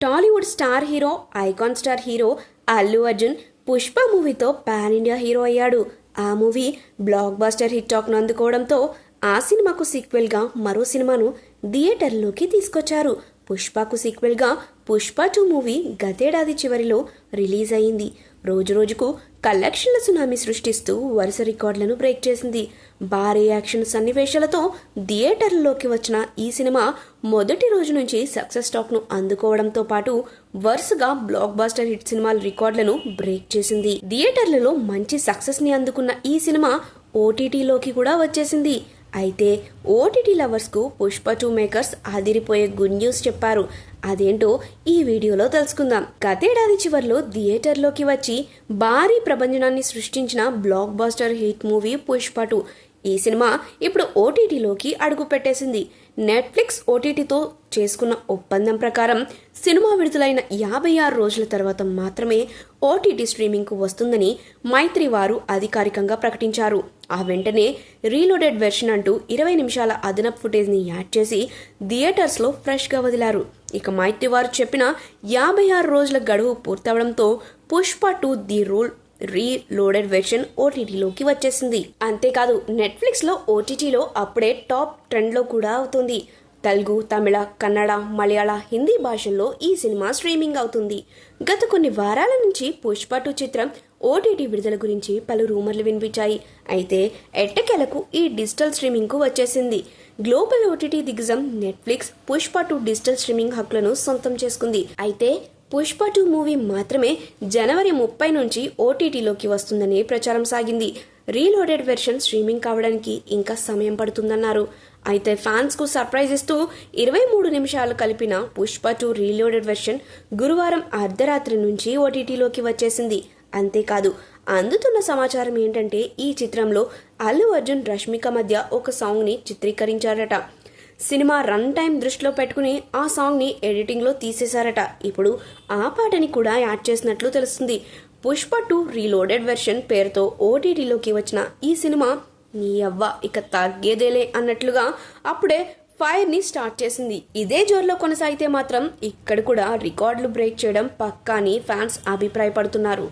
Tollywood star hero, icon star hero Allu Arjun Pushpa మూవీతో pan India hero అయ్యాడు. ఆ మూవీ బ్లాక్ బస్టర్ హిట్ టాక్ను అందుకోవడంతో ఆ సినిమాకు సీక్వెల్గా మరో సినిమాను థియేటర్లోకి తీసుకొచ్చారు. పుష్పకు సీక్వెల్గా పుష్ప 2 మూవీ గతేడాది చివరిలో రిలీజ్ అయింది. రోజురోజుకు కలెక్షన్ల సునామీ సృష్టిస్తూ వరుస రికార్డులను బ్రేక్ చేసింది. భారీ యాక్షన్ సన్నివేశాలతో థియేటర్లలోకి వచ్చిన ఈ సినిమా మొదటి రోజు నుంచి సక్సెస్ టాక్ను అందుకోవడంతో పాటు వరుసగా బ్లాక్ బస్టర్ హిట్ సినిమాల రికార్డులను బ్రేక్ చేసింది. థియేటర్లలో మంచి సక్సెస్ ని అందుకున్న ఈ సినిమా ఓటీటీలోకి కూడా వచ్చేసింది. అయితే ఓటీటీ లవర్స్ కు పుష్ప 2 మేకర్స్ అదిరిపోయే గుడ్ న్యూస్ చెప్పారు. అదేంటో ఈ వీడియోలో తెలుసుకుందాం. గతేడాది చివర్లో థియేటర్లోకి వచ్చి భారీ ప్రభంజనాన్ని సృష్టించిన block buster hit movie Pushpa 2. ఈ సినిమా ఇప్పుడు ఓటీటీలోకి అడుగు పెట్టేసింది. నెట్ఫ్లిక్స్ ఓటీటీతో చేసుకున్న ఒప్పందం ప్రకారం సినిమా విడుదలైన 56 రోజుల తర్వాత మాత్రమే ఓటీటీ స్ట్రీమింగ్కు వస్తుందని మైత్రి వారు అధికారికంగా ప్రకటించారు. ఆ వెంటనే రీలోడెడ్ వెర్షన్ అంటూ 20 నిమిషాల అదనపు ఫుటేజ్ని యాడ్ చేసి థియేటర్స్లో ఫ్రెష్గా వదిలారు. ఇక మైత్రి వారు చెప్పిన 56 రోజుల గడువు పూర్తవడంతో Pushpa 2 the rule reloaded version ఓటీటీలోకి వచ్చేసింది. అంతేకాదు నెట్ఫ్లిక్స్ లో ఓటీటీలో అప్పుడే టాప్ ట్రెండ్లో కూడా అవుతుంది. తెలుగు, తమిళ, కన్నడ, మలయాళ, హిందీ భాషల్లో ఈ సినిమా స్ట్రీమింగ్ అవుతుంది. గత కొన్ని వారాల నుంచి పుష్ప 2 చిత్రం ఓటీటీ విడుదల గురించి పలు రూమర్లు వినిపించాయి. అయితే ఎట్టకేలకు ఈ డిజిటల్ స్ట్రీమింగ్ కు వచ్చేసింది. గ్లోబల్ ఓటీటీ దిగ్గజం నెట్ఫ్లిక్స్ పుష్ప 2 డిజిటల్ స్ట్రీమింగ్ హక్కులను సొంతం చేసుకుంది. అయితే పుష్ప 2 మూవీ మాత్రమే జనవరి 30 నుంచి ఓటీటీలోకి వస్తుందని ప్రచారం సాగింది. రీలోడెడ్ వెర్షన్ స్ట్రీమింగ్ కావడానికి ఇంకా సమయం పడుతుందన్నారు. అయితే ఫ్యాన్స్ కు సర్ప్రైజ్ ఇస్తూ 23 నిమిషాలు కలిపిన పుష్ప 2 రీలోడెడ్ వెర్షన్ గురువారం అర్ధరాత్రి నుంచి ఓటీటీలోకి వచ్చేసింది. అంతేకాదు అందుతున్న సమాచారం ఏంటంటే ఈ చిత్రంలో అల్లు అర్జున్, రష్మిక మధ్య ఒక సాంగ్ ని చిత్రీకరించారట. సినిమా రన్ టైం దృష్టిలో పెట్టుకుని ఆ సాంగ్ ని ఎడిటింగ్ లో తీసేశారట. ఇప్పుడు ఆ పాటని కూడా యాడ్ చేసినట్లు తెలుస్తుంది. పుష్ప 2 రీలోడెడ్ వెర్షన్ పేరుతో ఓటీటీలోకి వచ్చిన ఈ సినిమా నీ అవ్వ ఇక తగ్గేదేలే అన్నట్లుగా అప్పుడే ఫైర్ ని స్టార్ట్ చేసింది. ఇదే జోరులో కొనసాగితే మాత్రం ఇక్కడ కూడా రికార్డులు బ్రేక్ చేయడం పక్కా అని ఫ్యాన్స్ అభిప్రాయపడుతున్నారు.